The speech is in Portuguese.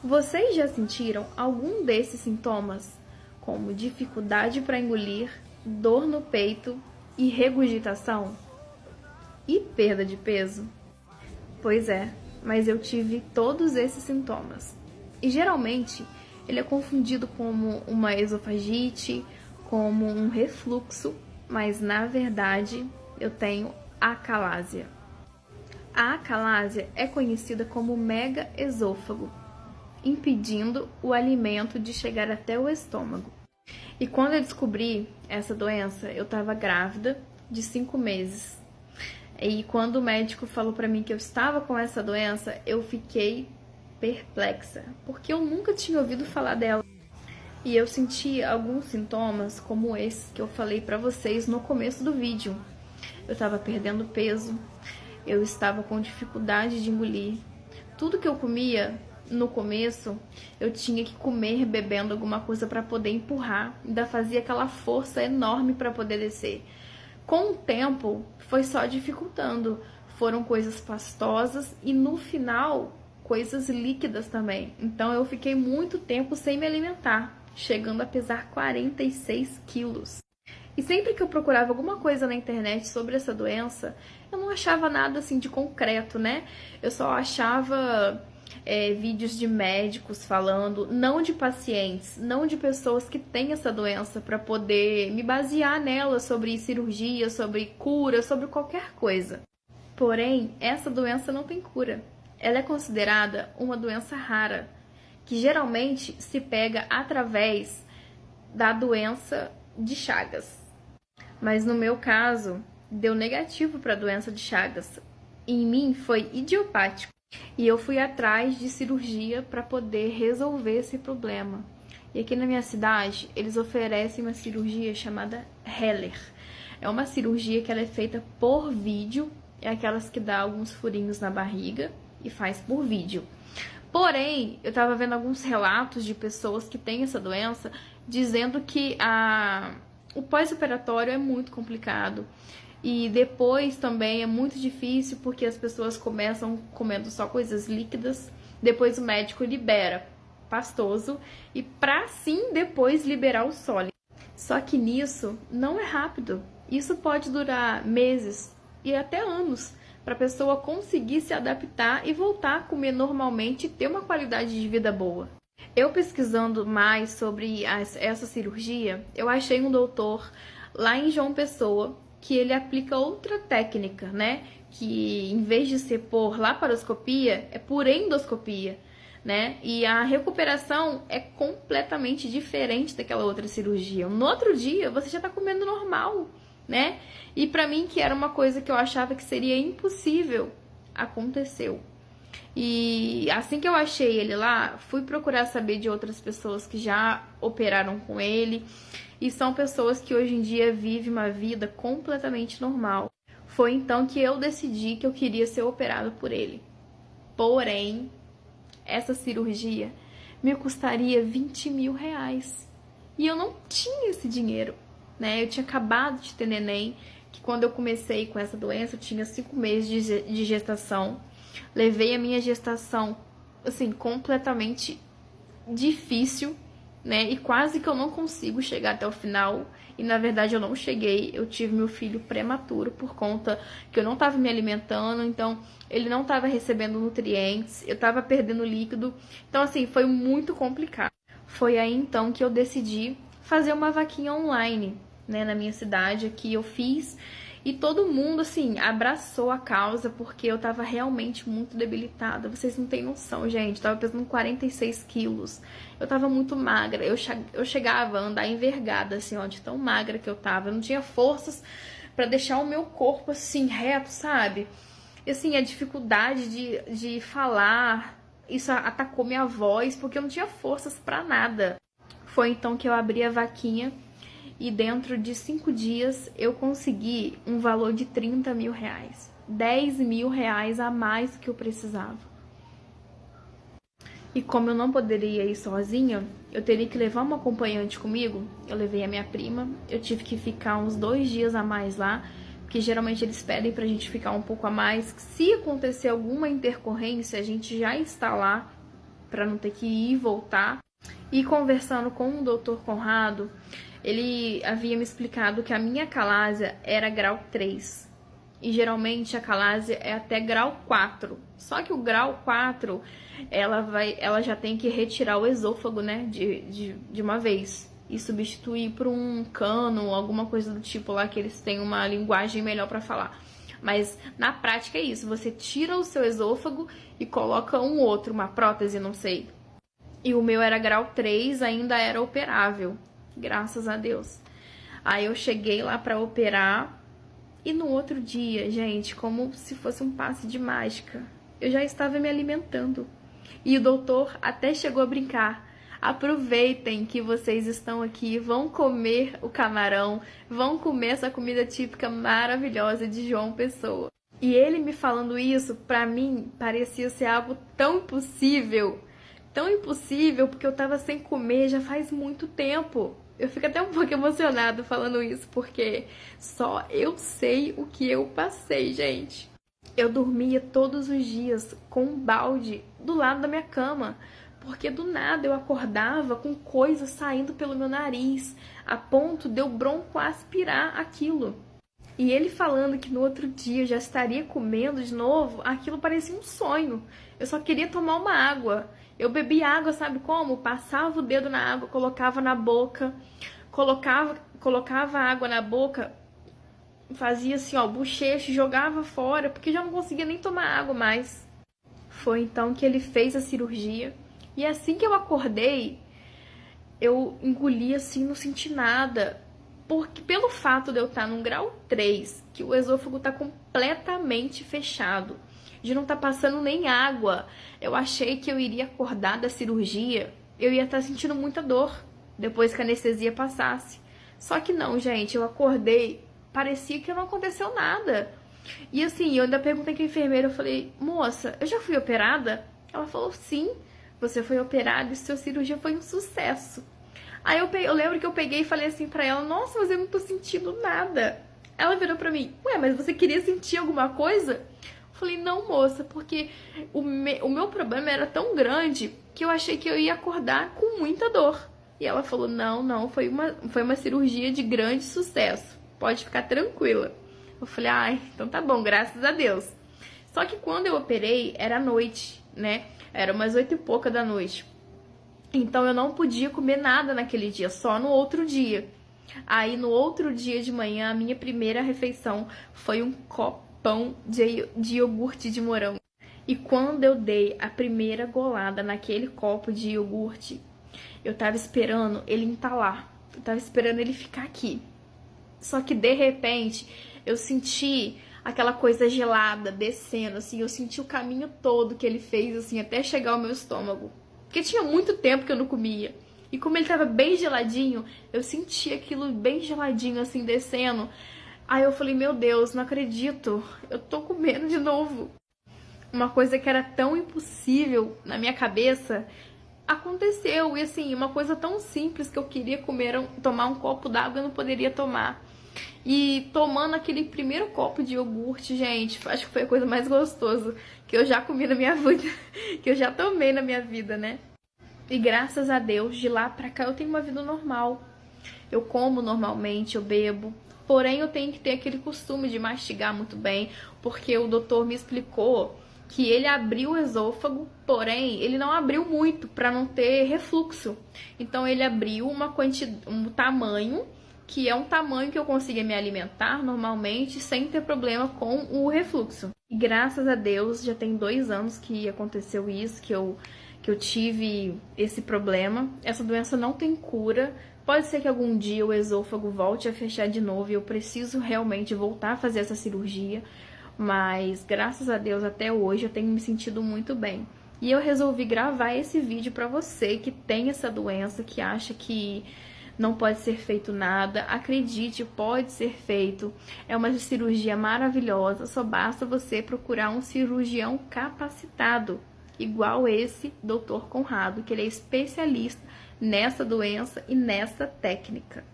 Vocês já sentiram algum desses sintomas, como dificuldade para engolir, dor no peito e regurgitação? E perda de peso? Pois é, mas eu tive todos esses sintomas. E geralmente ele é confundido como uma esofagite, como um refluxo, mas na verdade eu tenho acalásia. A acalásia é conhecida como megaesôfago, impedindo o alimento de chegar até o estômago. E quando eu descobri essa doença, eu estava grávida de 5 meses. E quando o médico falou para mim que eu estava com essa doença, eu fiquei perplexa, porque eu nunca tinha ouvido falar dela. E eu senti alguns sintomas como esse que eu falei para vocês no começo do vídeo. Eu estava perdendo peso, eu estava com dificuldade de engolir. Tudo que eu comia no começo, eu tinha que comer bebendo alguma coisa para poder empurrar. Ainda fazia aquela força enorme para poder descer. Com o tempo, foi só dificultando. Foram coisas pastosas e no final, coisas líquidas também. Então eu fiquei muito tempo sem me alimentar, chegando a pesar 46 quilos. E sempre que eu procurava alguma coisa na internet sobre essa doença, eu não achava nada assim de concreto, né? Eu só achava vídeos de médicos falando, não de pacientes, não de pessoas que têm essa doença, para poder me basear nela sobre cirurgia, sobre cura, sobre qualquer coisa. Porém, essa doença não tem cura. Ela é considerada uma doença rara, que geralmente se pega através da doença de Chagas. Mas no meu caso, deu negativo para a doença de Chagas. Em mim foi idiopático. E eu fui atrás de cirurgia para poder resolver esse problema. E aqui na minha cidade, eles oferecem uma cirurgia chamada Heller. É uma cirurgia que ela é feita por vídeo, é aquelas que dá alguns furinhos na barriga e faz por vídeo. Porém, eu estava vendo alguns relatos de pessoas que têm essa doença, dizendo que o pós-operatório é muito complicado. E depois também é muito difícil porque as pessoas começam comendo só coisas líquidas, depois o médico libera pastoso e para sim depois liberar o sólido. Só que nisso não é rápido. Isso pode durar meses e até anos para a pessoa conseguir se adaptar e voltar a comer normalmente e ter uma qualidade de vida boa. Eu pesquisando mais sobre essa cirurgia, eu achei um doutor lá em João Pessoa que ele aplica outra técnica, né? Que em vez de ser por laparoscopia, é por endoscopia, né? E a recuperação é completamente diferente daquela outra cirurgia. No outro dia, você já tá comendo normal, né? E pra mim, que era uma coisa que eu achava que seria impossível, aconteceu. E assim que eu achei ele lá, fui procurar saber de outras pessoas que já operaram com ele. E são pessoas que hoje em dia vivem uma vida completamente normal. Foi então que eu decidi que eu queria ser operada por ele. Porém, essa cirurgia me custaria 20 mil reais. E eu não tinha esse dinheiro, né? Eu tinha acabado de ter neném, que quando eu comecei com essa doença, eu tinha 5 meses de gestação. Levei a minha gestação, assim, completamente difícil, né? E quase que eu não consigo chegar até o final. E na verdade eu não cheguei. Eu tive meu filho prematuro por conta que eu não estava me alimentando. Então ele não estava recebendo nutrientes. Eu estava perdendo líquido. Então assim, foi muito complicado. Foi aí então que eu decidi fazer uma vaquinha online, né? Na minha cidade aqui eu fiz. E todo mundo, assim, abraçou a causa porque eu tava realmente muito debilitada. Vocês não têm noção, gente. Eu tava pesando 46 quilos. Eu tava muito magra. Eu chegava a andar envergada, assim, ó, de tão magra que eu tava. Eu não tinha forças pra deixar o meu corpo, assim, reto, sabe? E, assim, a dificuldade de falar, isso atacou minha voz porque eu não tinha forças pra nada. Foi então que eu abri a vaquinha. E dentro de 5 dias eu consegui um valor de 30 mil reais. 10 mil reais a mais do que eu precisava. E como eu não poderia ir sozinha, eu teria que levar uma acompanhante comigo. Eu levei a minha prima, eu tive que ficar uns 2 dias a mais lá, porque geralmente eles pedem pra gente ficar um pouco a mais. Se acontecer alguma intercorrência, a gente já está lá para não ter que ir e voltar. E conversando com o Dr. Conrado, ele havia me explicado que a minha calásia era grau 3. E geralmente a calásia é até grau 4. Só que o grau 4, ela já tem que retirar o esôfago, né, de uma vez. E substituir por um cano, alguma coisa do tipo lá, que eles têm uma linguagem melhor para falar. Mas na prática é isso, você tira o seu esôfago e coloca um outro, uma prótese, não sei. E o meu era grau 3, ainda era operável, graças a Deus. Aí eu cheguei lá para operar e no outro dia, gente, como se fosse um passe de mágica, eu já estava me alimentando. E o doutor até chegou a brincar. Aproveitem que vocês estão aqui, vão comer o camarão, vão comer essa comida típica maravilhosa de João Pessoa. E ele me falando isso, pra mim, parecia ser algo tão impossível, porque eu tava sem comer já faz muito tempo. Eu fico até um pouco emocionado falando isso, porque só eu sei o que eu passei, gente. Eu dormia todos os dias com um balde do lado da minha cama, porque do nada eu acordava com coisas saindo pelo meu nariz, a ponto de eu broncoaspirar aquilo. E ele falando que no outro dia eu já estaria comendo de novo, aquilo parecia um sonho. Eu só queria tomar uma água. Eu bebia água, sabe como? Passava o dedo na água, colocava na boca, colocava a água na boca, fazia assim, ó, bochecho, jogava fora, porque já não conseguia nem tomar água mais. Foi então que ele fez a cirurgia. E assim que eu acordei, eu engoli assim, não senti nada. Porque pelo fato de eu estar num grau 3, que o esôfago está completamente fechado, de não estar passando nem água, eu achei que eu iria acordar da cirurgia, eu ia estar sentindo muita dor depois que a anestesia passasse. Só que não, gente, eu acordei, parecia que não aconteceu nada. E assim, eu ainda perguntei pra enfermeira, eu falei, moça, eu já fui operada? Ela falou, sim, você foi operada e sua cirurgia foi um sucesso. Aí eu lembro que eu peguei e falei assim pra ela, nossa, mas eu não tô sentindo nada. Ela virou pra mim, ué, mas você queria sentir alguma coisa? Eu falei, não, moça, porque o meu problema era tão grande que eu achei que eu ia acordar com muita dor. E ela falou, não, foi uma cirurgia de grande sucesso, pode ficar tranquila. Eu falei, ai, então tá bom, graças a Deus. Só que quando eu operei, era noite, né? Era umas 8 e pouca da noite. Então eu não podia comer nada naquele dia, só no outro dia. Aí no outro dia de manhã, a minha primeira refeição foi um copão de iogurte de morango. E quando eu dei a primeira golada naquele copo de iogurte, eu tava esperando ele entalar. Eu tava esperando ele ficar aqui. Só que de repente, eu senti aquela coisa gelada descendo, assim. Eu senti o caminho todo que ele fez, assim, até chegar ao meu estômago. Porque tinha muito tempo que eu não comia. E como ele tava bem geladinho, eu senti aquilo bem geladinho, assim, descendo. Aí eu falei, meu Deus, não acredito. Eu tô comendo de novo. Uma coisa que era tão impossível na minha cabeça aconteceu. E assim, uma coisa tão simples que eu queria comer, tomar um copo d'água, eu não poderia tomar. E tomando aquele primeiro copo de iogurte, gente, acho que foi a coisa mais gostosa que eu já comi na minha vida, que eu já tomei na minha vida, né? E graças a Deus, de lá pra cá eu tenho uma vida normal. Eu como normalmente, eu bebo. Porém, eu tenho que ter aquele costume de mastigar muito bem, porque o doutor me explicou que ele abriu o esôfago, porém, ele não abriu muito para não ter refluxo. Então, ele abriu um tamanho que é um tamanho que eu consiga me alimentar normalmente sem ter problema com o refluxo. E graças a Deus, já tem 2 anos que aconteceu isso, que eu tive esse problema. Essa doença não tem cura. Pode ser que algum dia o esôfago volte a fechar de novo e eu preciso realmente voltar a fazer essa cirurgia. Mas graças a Deus, até hoje eu tenho me sentido muito bem. E eu resolvi gravar esse vídeo para você que tem essa doença, que acha que não pode ser feito nada. Acredite, pode ser feito. É uma cirurgia maravilhosa, só basta você procurar um cirurgião capacitado, igual esse Dr. Conrado, que ele é especialista nessa doença e nessa técnica.